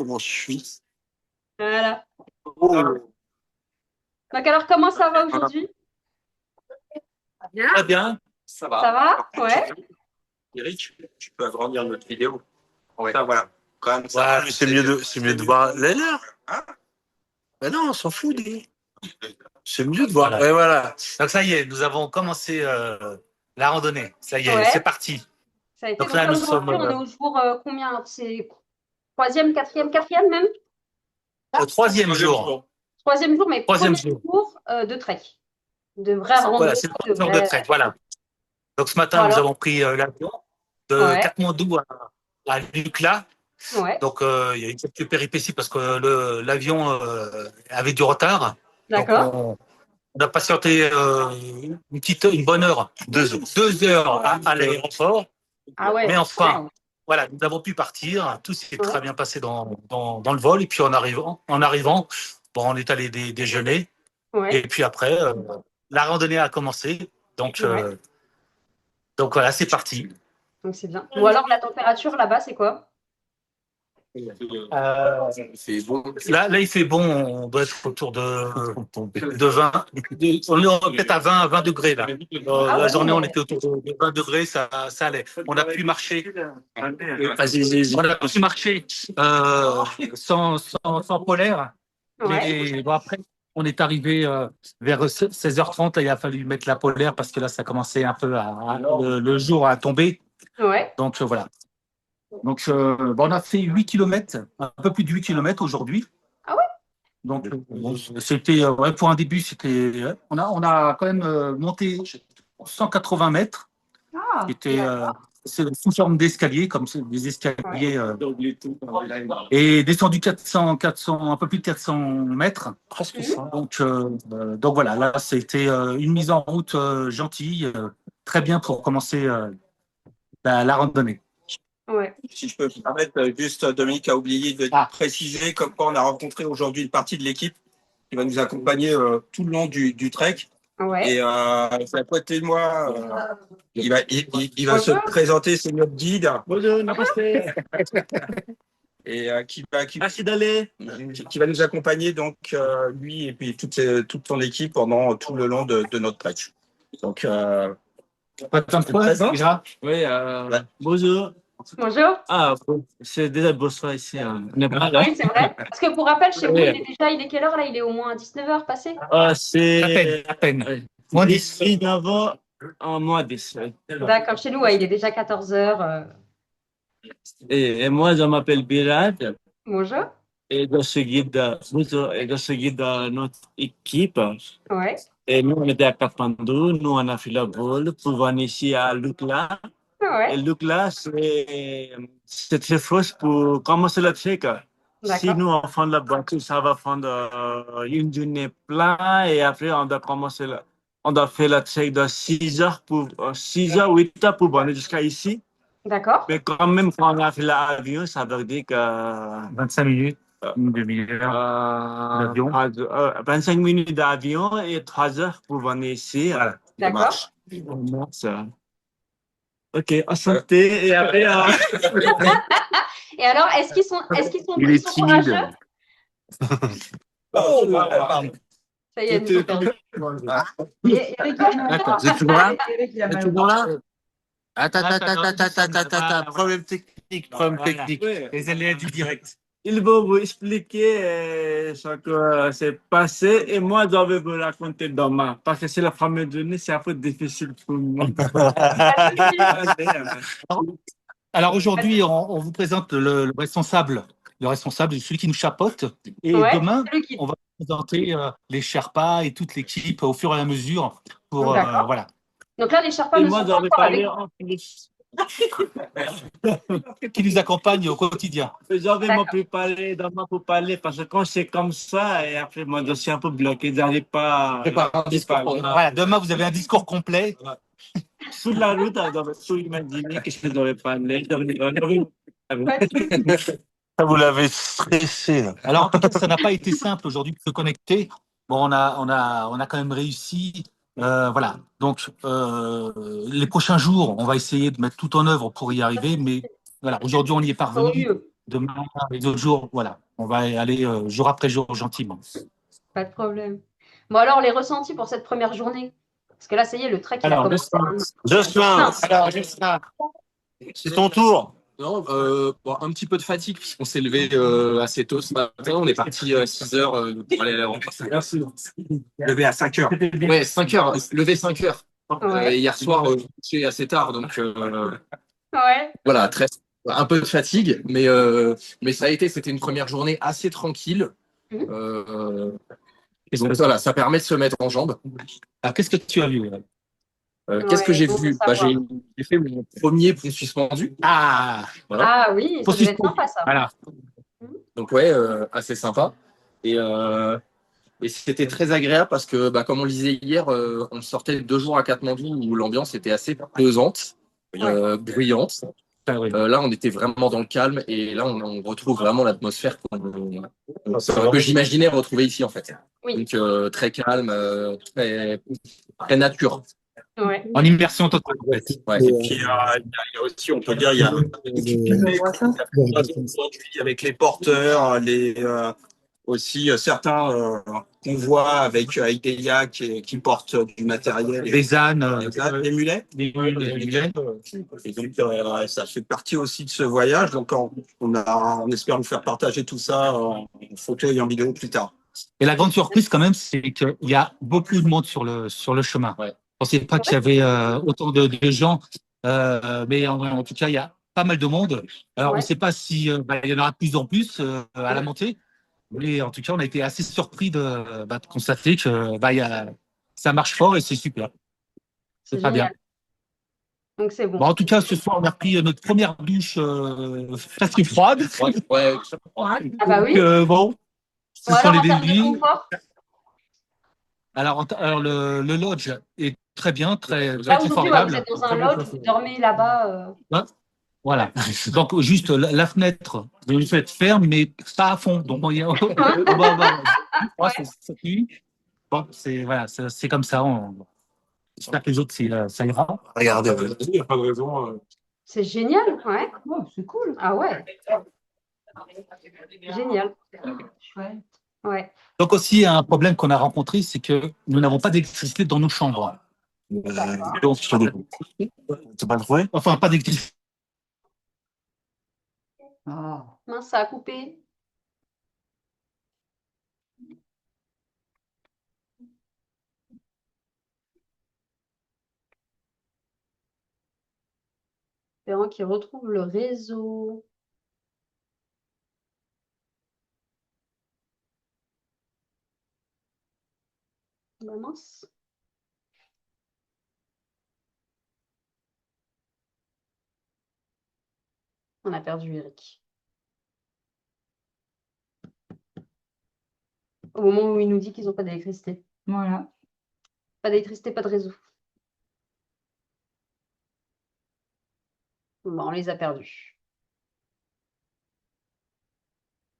comment je suis. Voilà. Oh. Donc alors, comment ça va aujourd'hui? Très bien, ça va. Ça va? Ouais. Eric, tu peux agrandir notre vidéo. Ouais. Ça, voilà. Quand même, ça va. C'est mieux de voir les leurs. Hein? Ben non, on s'en fout. C'est mieux de voir. Voilà. Ouais, voilà. Donc ça y est, nous avons commencé la randonnée. Ça y est, Ouais. c'est parti. Ça a été. Donc Donc là, là, nous aujourd'hui, sommes on est au jour combien? C'est troisième, quatrième même? au troisième jour. Troisième jour, mais Troisième premier jour. jour de trek. De vraie Voilà, randonnée. c'est le De premier jour de vrai... trek. Voilà. Donc ce Bon, matin, nous alors, avons pris l'avion de ouais. Katmandou à Lukla. Ouais. Donc il y a eu quelques péripéties parce que l'avion avait du retard. Donc D'accord. on a patienté une bonne heure, 2 heures à l'aéroport. Ah ouais. Mais enfin, voilà, nous avons pu partir. Tout s'est Ouais. très bien passé dans le vol. Et puis en arrivant, bon, on est allé déjeuner. Ouais. Et puis après, la randonnée a commencé. Donc, Ouais. donc voilà, c'est parti. Donc c'est bien. Ou alors la température là-bas, c'est quoi? C'est bon. Là, il fait bon. On doit être autour de 20. On est peut-être à 20 degrés là. Ah La ouais. journée, on était autour de 20 degrés. Ça allait. On a pu marcher. Vas-y. On a pu marcher sans polaire. Ouais. Et bon, après, on est arrivé vers 16h30. Là, il a fallu mettre la polaire parce que là, ça commençait un peu le jour à tomber. Ouais. Donc voilà. Donc on a fait 8 kilomètres, un peu plus de 8 kilomètres aujourd'hui. Ah ouais. Donc c'était, ouais, pour un début, c'était. On a quand même monté 180 mètres, Ah. qui était D'accord. c'est sous forme d'escalier, comme des escaliers, Ouais. et descendu 400, un peu plus de 400 mètres. Presque ça. Donc voilà, là, c'était une mise en route gentille, très bien pour commencer la randonnée. Ouais. Si je peux me permettre, juste Dominique a oublié de préciser comme quoi on a rencontré aujourd'hui une partie de l'équipe qui va nous accompagner tout le long du trek. Ouais. Et c'est à côté de moi, il va se Bonjour. présenter, c'est notre guide. Bonjour, namaste. Et qui va nous accompagner, donc lui et puis toute son équipe pendant tout le long de notre trek. Donc, déjà. Oui, Ouais. bonjour. Bonjour. Ah, c'est déjà bonsoir ici en Népal. Oui, c'est vrai. Parce que pour rappel, chez vous, Oui. il est quelle heure là? Il est au moins 19h passé? C'est À peine. oui. Moins 10. 19 ans en moins 10. Oui. D'accord. Chez nous, ouais, il est déjà 14h. Et moi, je m'appelle Birad Bonjour. et bonjour, et je suis guide de notre équipe. Ouais. Et nous, on était à Kathmandu, nous, on a fait le vol pour venir ici à Lukla. Et Ouais. Lukla, c'est très proche pour commencer le trek. Si D'accord. nous, on prend la voiture, ça va prendre une journée plein et après, on doit faire le trek de 6 heures 8 heures pour venir jusqu'à ici. D'accord. Mais quand même, quand on a fait l'avion, ça veut dire que 25 minutes, une demi-heure. L'avion. 25 minutes d'avion et 3 heures pour venir ici. Voilà. D'accord. Ok, enchanté. Et après, Et alors, est-ce qu'ils sont Il est timide. courageux? Oh, Ça y est, ils nous ont perdu. Et Eric, D'accord, vous êtes toujours là? Eric, il a Vous êtes mal. toujours là? Attends, problème technique. Oui. Les aléas du direct. il va vous expliquer ce que s'est passé et moi, je vais vous raconter demain. Parce que c'est la première journée, c'est un peu difficile pour moi. Alors aujourd'hui, on vous présente le responsable, celui qui nous chapeaute. Et Ouais, demain, c'est lui qui. on va présenter les Sherpas et toute l'équipe au fur et à mesure pour D'accord. voilà. Donc là, les Sherpas Et ne moi, sont je pas vais encore avec parler vous. en plus. Qui nous accompagne au quotidien. Je vais me préparer demain pour parler parce que quand c'est comme ça, et après, moi, je suis un peu bloqué, je n'arrive pas à Voilà, demain, vous avez un discours complet. Sur la route, je vais tout imaginer que je devais parler. Vous l'avez stressé, là. Alors en tout cas, ça n'a pas été simple aujourd'hui de se connecter. Bon, on a quand même réussi. Voilà. Donc les prochains jours, on va essayer de mettre tout en œuvre pour y arriver. Mais voilà, aujourd'hui, on y est Au parvenu. mieux. demain, les autres jours, voilà. On va y aller jour après jour, gentiment. Pas de problème. Bon, alors, les ressentis pour cette première journée? Parce que là, ça y est, le trek, il a Alors, commencé. Jocelyn, Jocelyn, c'est ton tour. Non, bon, un petit peu de fatigue, puisqu'on s'est levé assez tôt ce matin. On est parti à 6 heures pour aller à l'aéroport. merci. Levé à 5 heures. Ouais, 5 heures, levé 5 heures. Ouais. Et hier soir, couché assez tard, donc Ouais. voilà, un peu de fatigue, mais ça a été, c'était une première journée assez tranquille. Mhm. Donc voilà, ça permet de se mettre en jambes. Alors, qu'est-ce que tu as vu? Qu'est-ce que Ouais, j'ai bon, vu? faut savoir. J'ai fait mon premier pont suspendu. Ah, Voilà. Ah oui, ça Faut devait être suspendre. sympa, ça. Voilà. Donc ouais, assez sympa. Et c'était très agréable parce que, bah, comme on le disait hier, on sortait de 2 jours à Katmandou où l'ambiance était assez pesante, bruyante. Ah, oui. Là, on était vraiment dans le calme et là, on retrouve vraiment l'atmosphère que j'imaginais retrouver ici en fait. Oui. Donc très calme, très nature. Ouais. En immersion totale. En fait. Ouais. Et puis, il y a aussi, on peut dire, il y a aujourd'hui avec les porteurs, aussi certains convois avec des yaks qui portent du matériel. Les ânes, Les mulets. les mulets. Et donc, ça fait partie aussi de ce voyage. Donc, on espère vous faire partager tout ça en photo et en vidéo plus tard. Et la grande surprise, quand même, c'est qu'il y a beaucoup de monde sur le chemin. Ouais. Je ne pensais pas qu'il y avait autant de gens, mais en tout cas, il y a pas mal de monde. Alors, Ouais. on ne sait pas si il y en aura de plus en plus à la montée, mais en tout cas, on a été assez surpris de constater que ça marche fort et c'est super. C'est pas bien. génial. Donc, c'est bon. Bon, en tout cas, ce soir, on a pris notre première douche presque froide. Ouais. Ah bah oui. Donc, bon, ce Bon, sont alors, les en termes de débuts. confort, Alors, le lodge est très bien, très là, aujourd'hui, confortable. vous êtes dans un lodge, vous dormez là-bas. Voilà. Donc, juste la fenêtre, vous faites ferme, mais pas à fond. Donc, cette nuit. Bon, c'est comme ça. J'espère que les autres, ça ira. Regardez, il n'y a pas de raison. C'est génial, ouais. C'est cool. Ah ouais. Génial. Chouette. Ouais. Donc, aussi, un problème qu'on a rencontré, c'est que nous n'avons pas d'électricité dans nos chambres. Donc, C'est pas vrai? enfin, pas d'électricité. Mince, ça a coupé. Espérons qu'il retrouve le réseau. Bah mince. On a perdu Eric. Au moment où il nous dit qu'ils n'ont pas d'électricité. Voilà. Pas d'électricité, pas de réseau. Bon, on les a perdus.